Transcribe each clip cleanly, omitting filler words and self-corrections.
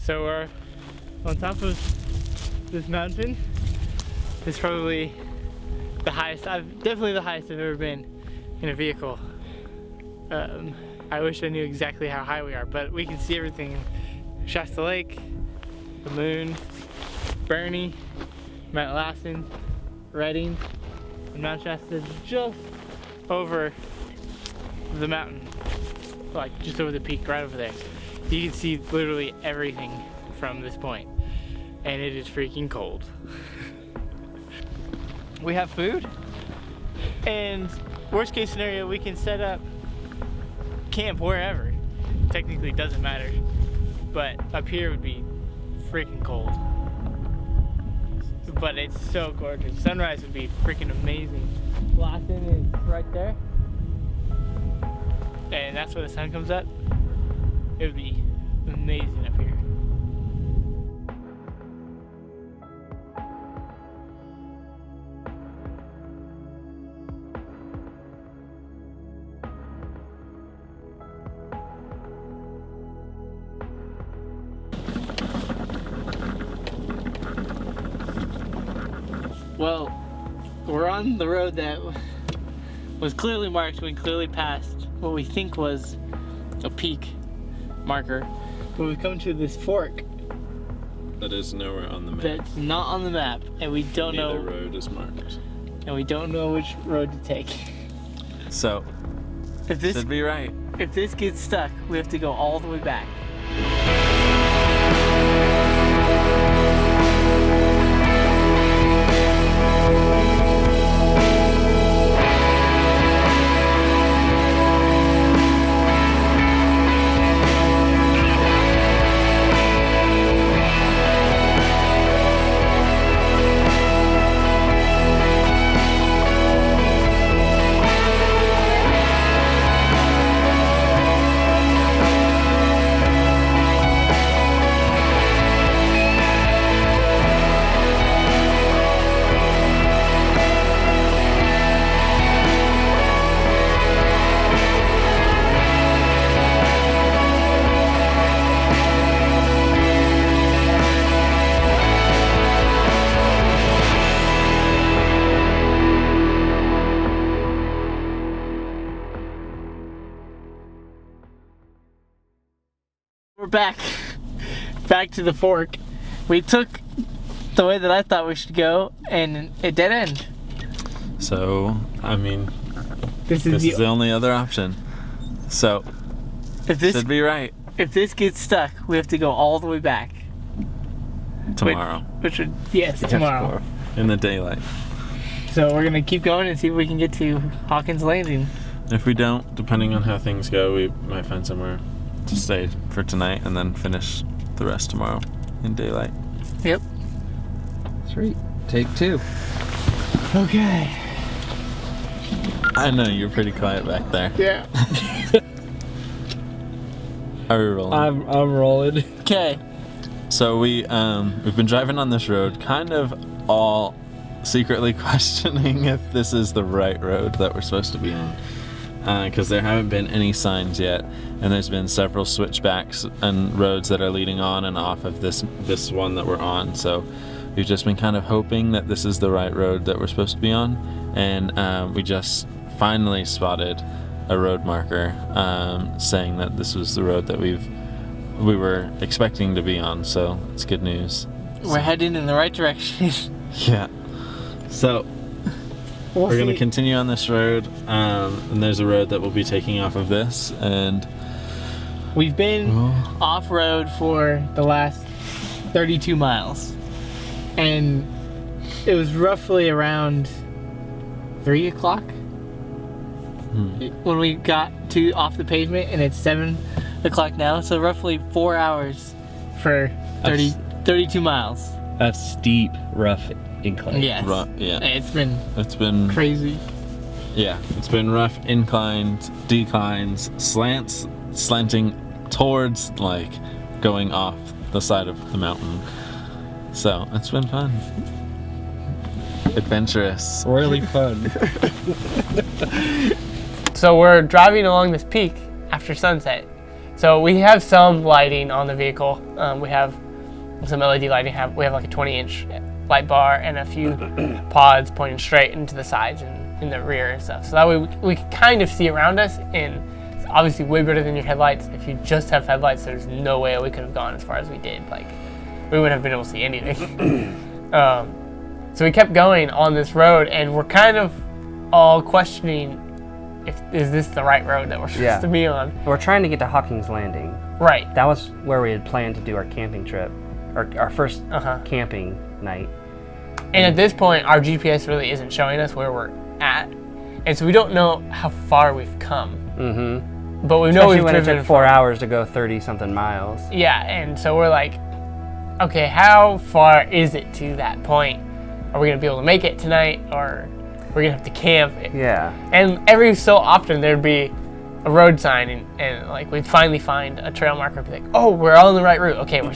So we're on top of this mountain. It's probably the highest, definitely the highest I've ever been in a vehicle. I wish I knew exactly how high we are, but we can see everything. Shasta Lake, the moon, Bernie, Mount Lassen, Redding, and Mount Shasta is just over the mountain, like just over the peak right over there. You can see literally everything from this point, and it is freaking cold. We have food, and worst case scenario, we can set up camp wherever. Technically it doesn't matter, but up here would be freaking cold. But it's so gorgeous. Sunrise would be freaking amazing. Lassen is right there, and that's where the sun comes up. It would be amazing up here. Well, we're on the road that was clearly marked. We clearly passed what we think was a peak marker. But we've come to this fork that is nowhere on the map. That's not on the map, and we don't know. Neither road is marked. And we don't know which road to take. So, if this should be right. If this gets stuck, we have to go all the way back. We're back to the fork. We took the way that I thought we should go, and it dead end. So, I mean, this is the only other option. So, if this should be right. If this gets stuck, we have to go all the way back. Tomorrow. Which would, yes, tomorrow. In the daylight. So we're gonna keep going and see if we can get to Hawkins Landing. If we don't, depending on how things go, we might find somewhere to stay for tonight and then finish the rest tomorrow in daylight. Yep. Sweet. Take two. Okay. I know you're pretty quiet back there. Yeah. Are we rolling? I'm rolling. Okay. So we've been driving on this road, kind of all secretly questioning if this is the right road that we're supposed to be on. Because there haven't been any signs yet, and there's been several switchbacks and roads that are leading on and off of this one that we're on. So we've just been kind of hoping that this is the right road that we're supposed to be on, and we just finally spotted a road marker saying that this was the road that we were expecting to be on. So it's good news. We're heading in the right direction. Yeah. So we're going to continue on this road, and there's a road that we'll be taking off of this, and we've been off-road for the last 32 miles, and it was roughly around 3 o'clock when we got off the pavement, and it's 7 o'clock now, so roughly 4 hours for 32 miles. That's steep, rough incline. Yes. Yeah. It's been crazy. Yeah, it's been rough inclines, declines, slanting towards, like, going off the side of the mountain. So it's been fun. Adventurous. Really fun. So we're driving along this peak after sunset, So we have some lighting on the vehicle. We have some LED lighting. We have like a 20-inch light bar and a few pods pointing straight into the sides and in the rear and stuff. So that way we can kind of see around us, and it's obviously way better than your headlights. If you just have headlights, there's no way we could have gone as far as we did. Like, we wouldn't have been able to see anything. So we kept going on this road, and we're kind of all questioning is this the right road that we're supposed to be on? We're trying to get to Hawkins Landing. Right. That was where we had planned to do our camping trip, our first camping night. And at this point, our GPS really isn't showing us where we're at, and so we don't know how far we've come. Mm-hmm. But we know Especially we've when it driven took 4 hours to go 30-something miles. Yeah, and so we're like, okay, how far is it to that point? Are we gonna be able to make it tonight, or we're gonna have to camp? Yeah. And every so often there'd be a road sign, and like we'd finally find a trail marker, and be like, oh, we're on the right route. Okay, we're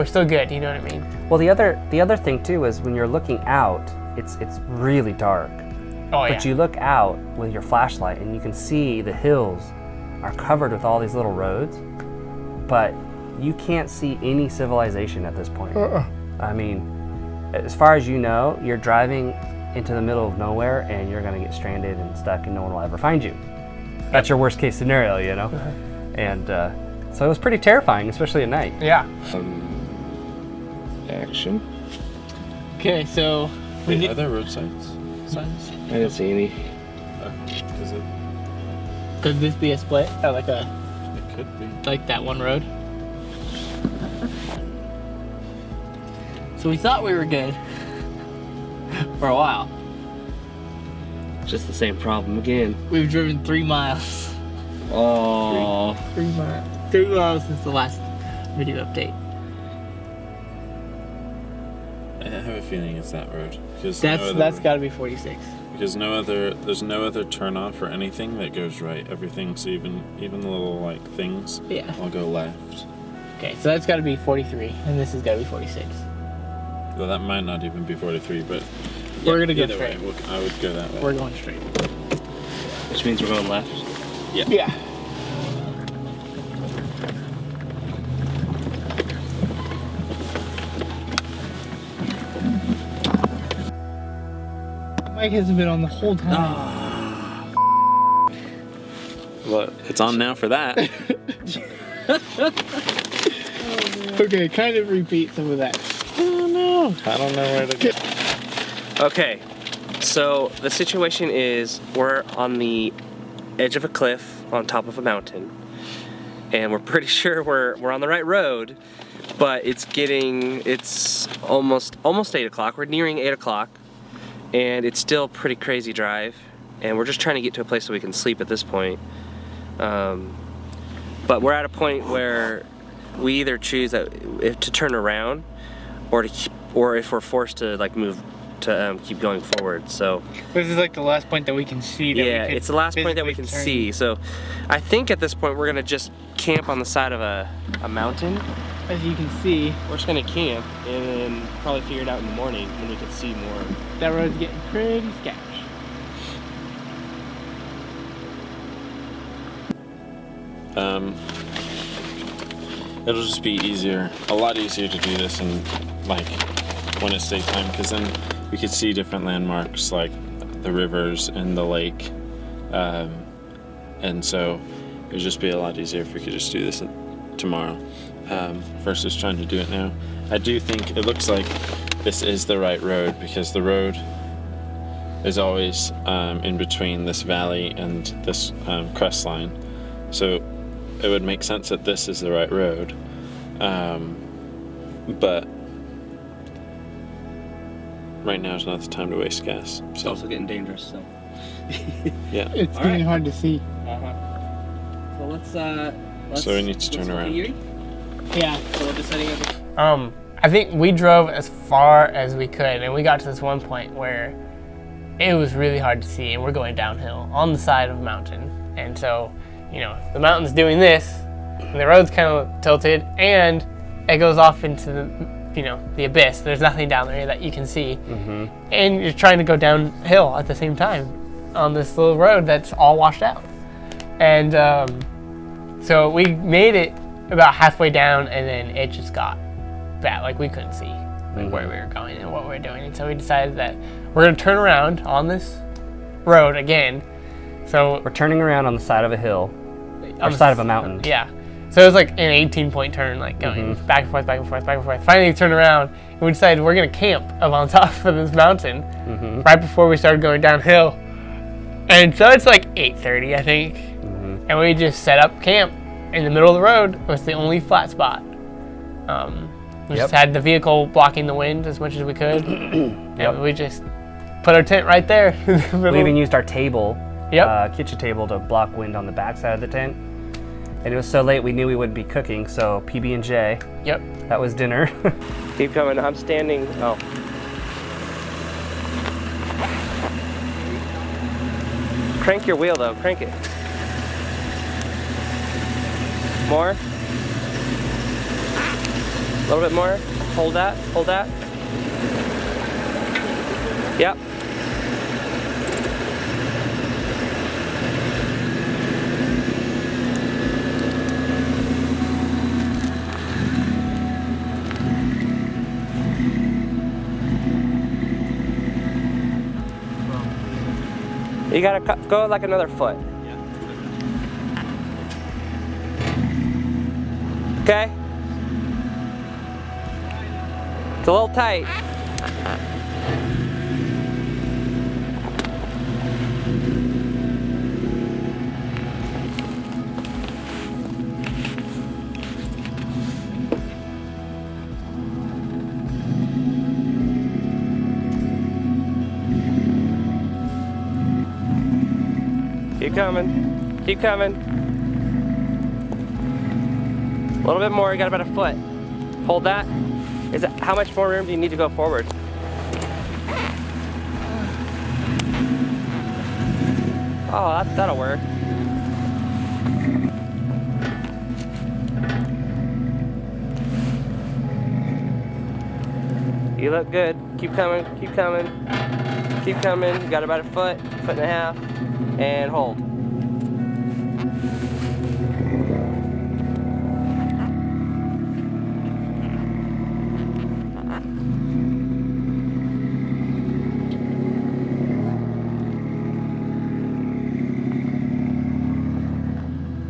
still good. You know what I mean? Well, the other thing too is when you're looking out, it's really dark. Oh yeah. But you look out with your flashlight, and you can see the hills are covered with all these little roads, but you can't see any civilization at this point. I mean, as far as you know, you're driving into the middle of nowhere, and you're gonna get stranded and stuck, and no one will ever find you. That's your worst case scenario, you know? And so it was pretty terrifying, especially at night. Yeah. Action. Okay, so Wait, are there road signs? I didn't see any. Is it? Could this be a split, or like It could be. like that one road? So we thought we were good for a while. Just the same problem again. We've driven 3 miles. Oh. 3 miles. 3 miles since the last video update. I have a feeling it's that road because That's got to be 46. Because there's no other turn off or anything that goes right. Everything's even the little like things. Yeah. All go left. Okay, so that's got to be 43, and this has got to be 46. Well, that might not even be 43, but We're gonna go either straight. way, I would go that way. We're going straight. Which means we're going left. Yeah. Mike hasn't been on the whole time. Well, it's on now for that. Okay, kind of repeat some of that. Oh no! I don't know where to go. Okay, so the situation is we're on the edge of a cliff on top of a mountain, and we're pretty sure we're on the right road, but it's almost 8 o'clock. We're nearing 8 o'clock, and it's still a pretty crazy drive, and we're just trying to get to a place so we can sleep at this point. But we're at a point where we either choose to turn around, or if we're forced to like move to keep going forward. So This is like the last point that we can see. That it's the last point that we can see. So I think at this point we're gonna just camp on the side of a mountain. As you can see, We're just gonna camp and then probably figure it out in the morning when we can see more. that road's getting pretty sketchy. It'll just be a lot easier to do this in like when it's daytime, because then we could see different landmarks like the rivers and the lake, and so it would just be a lot easier if we could just do this tomorrow versus trying to do it now. I do think it looks like this is the right road, because the road is always in between this valley and this crest line, so it would make sense that this is the right road, but right now is not the time to waste gas. It's So also getting dangerous, so. yeah. It's All getting right. hard to see. So let's So we need to turn around. Yeah. So we're just heading over. I think we drove as far as we could, and we got to this one point where it was really hard to see, and we're going downhill on the side of a mountain. And so, you know, the mountain's doing this, and the road's kind of tilted, and it goes off into the abyss. There's nothing down there that you can see. Mm-hmm. And you're trying to go downhill at the same time on this little road that's all washed out. And So we made it about halfway down, and then it just got bad. Like, we couldn't see like where we were going and what we were doing. And so we decided that we're gonna turn around on this road again. So We're turning around on the side of a hill, or on the side of a mountain. Yeah. So it was like an 18-point turn, like going back and forth, back and forth, back and forth. Finally, we turned around and we decided we're gonna camp up on top of this mountain right before we started going downhill. And so it's like 8:30, I think, and we just set up camp in the middle of the road. It was the only flat spot. We just had the vehicle blocking the wind as much as we could, and we just put our tent right there. In the middle. We even used our table, Yep. kitchen table, to block wind on the back side of the tent. And it was so late we knew we wouldn't be cooking, so PB&J. Yep. That was dinner. Keep coming. I'm standing. Oh. Crank your wheel though. Crank it. More. A little bit more. Hold that. Hold that. Yep. You gotta go like another foot. Okay? It's a little tight. Keep coming. Keep coming. A little bit more. You got about a foot. Hold that. Is it, how much more room do you need to go forward? Oh, that'll work. You look good. Keep coming. Keep coming. Keep coming. You got about a foot, foot and a half. And hold.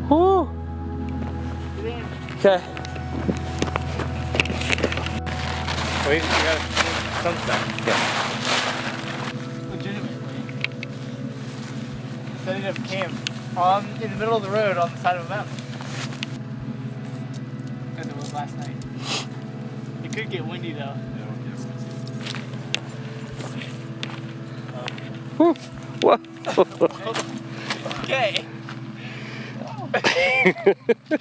Whew. Okay. Wait, you got some stuff. Yeah. Legitimately. Setting up camp in the middle of the road on the side of a mountain. As it was last night. It could get windy though. Whew. Whoa. Okay. I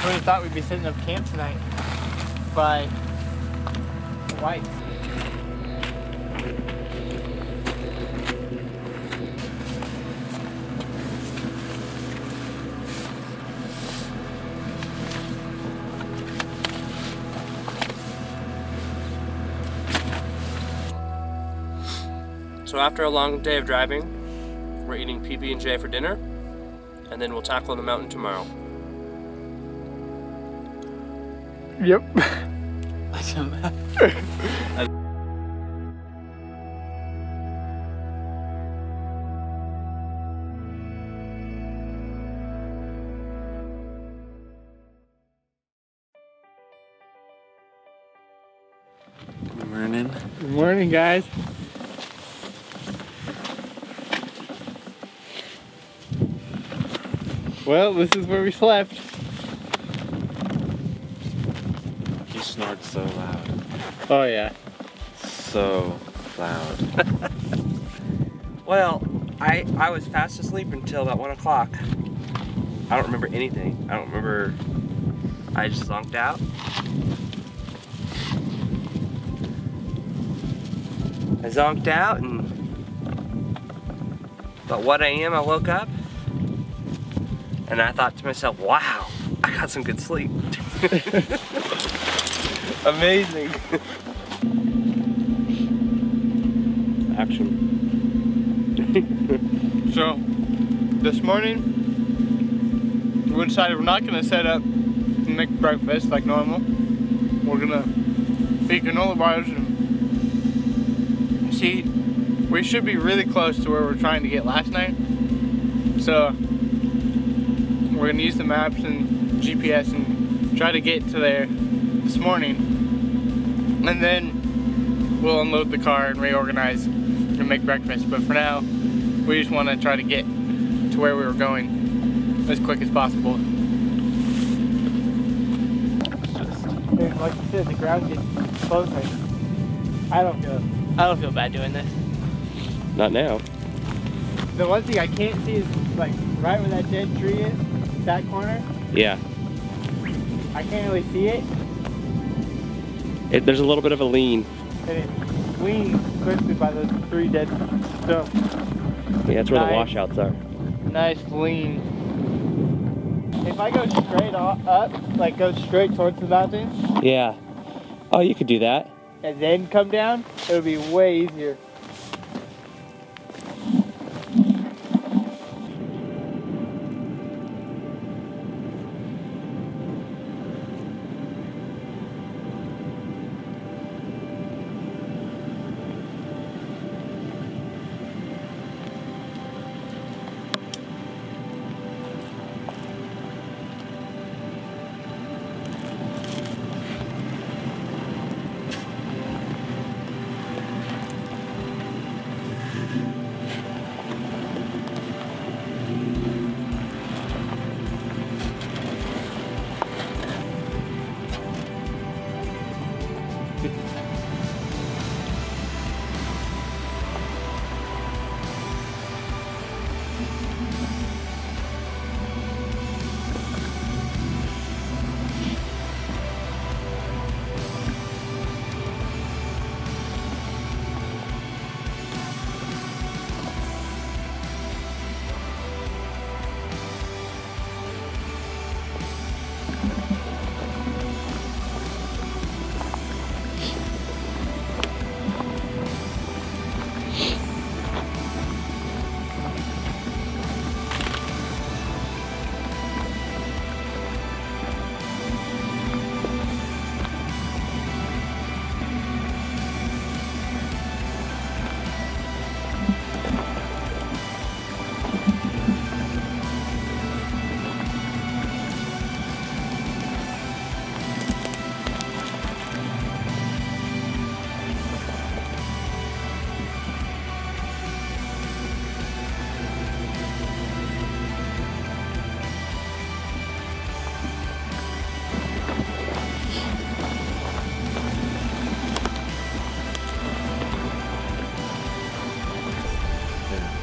would have thought we'd be setting up camp tonight by White. So after a long day of driving, we're eating PB&J for dinner, and then we'll tackle the mountain tomorrow. Yep. Good morning. Good morning, guys. Well, this is where we slept. You snored so loud. Oh yeah. So loud. Well, I was fast asleep until about 1 o'clock. I don't remember anything. I don't remember. I just zonked out. I zonked out and But what I am, I woke up and I thought to myself, wow, I got some good sleep. Amazing. Action. So, this morning, we decided we're not gonna set up and make breakfast like normal. We're gonna eat granola bars and see. We should be really close to where we're trying to get last night. So, we're gonna use the maps and GPS and try to get to there this morning. And then we'll unload the car and reorganize and make breakfast. But for now, we just want to try to get to where we were going as quick as possible. Like you said, the ground gets closer. I don't feel bad doing this. Not now. The one thing I can't see is like right where that dead tree is, that corner. Yeah. I can't really see it. There's a little bit of a lean. And it leans quickly by those 3 dead stumps. Yeah, that's where the Nice. washouts are. Nice lean. If I go straight up, like go straight towards the mountain, Yeah. Oh, you could do that. and then come down, it'll be way easier.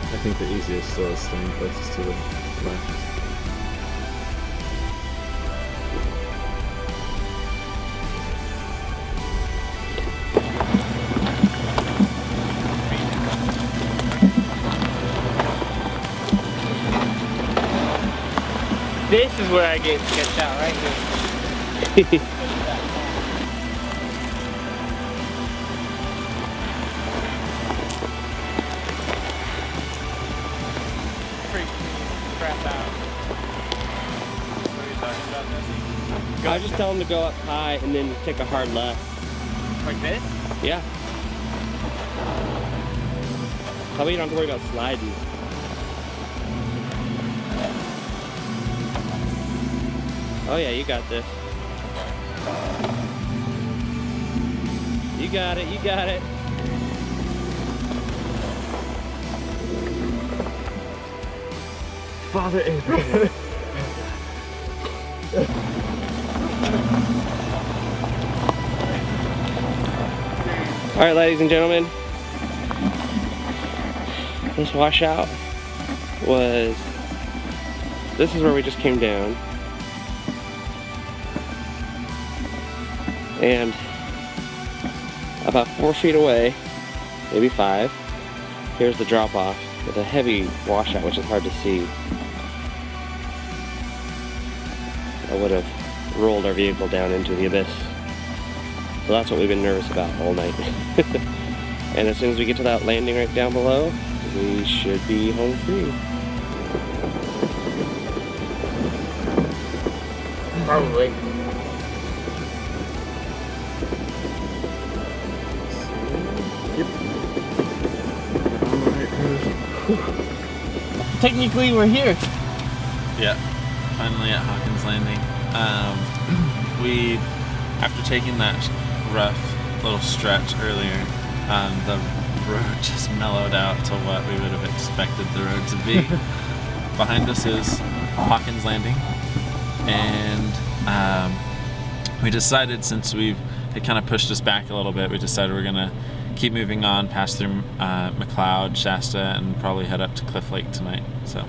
I think the easiest still is staying closest to the left. This is where I get sketched out, right here. Freak crap out. What are you talking about, Nessie? I was just telling him to go up high and then take a hard left. Like this? Yeah. That way you don't have to worry about sliding. Oh yeah, you got this. You got it, you got it. Father Abraham. All right, ladies and gentlemen. This washout was, this is where we just came down. And about 4 feet away, maybe 5, here's the drop off. with a heavy washout, which is hard to see. I would have rolled our vehicle down into the abyss. So that's what we've been nervous about all night. And as soon as we get to that landing right down below, we should be home free. Probably. Technically, we're here. Yeah, finally at Hawkins Landing. We, after taking that rough little stretch earlier, the road just mellowed out to what we would have expected the road to be. Behind us is Hawkins Landing, and we decided, since it kind of pushed us back a little bit, we decided we're gonna keep moving on, pass through McLeod, Shasta, and probably head up to Cliff Lake tonight. So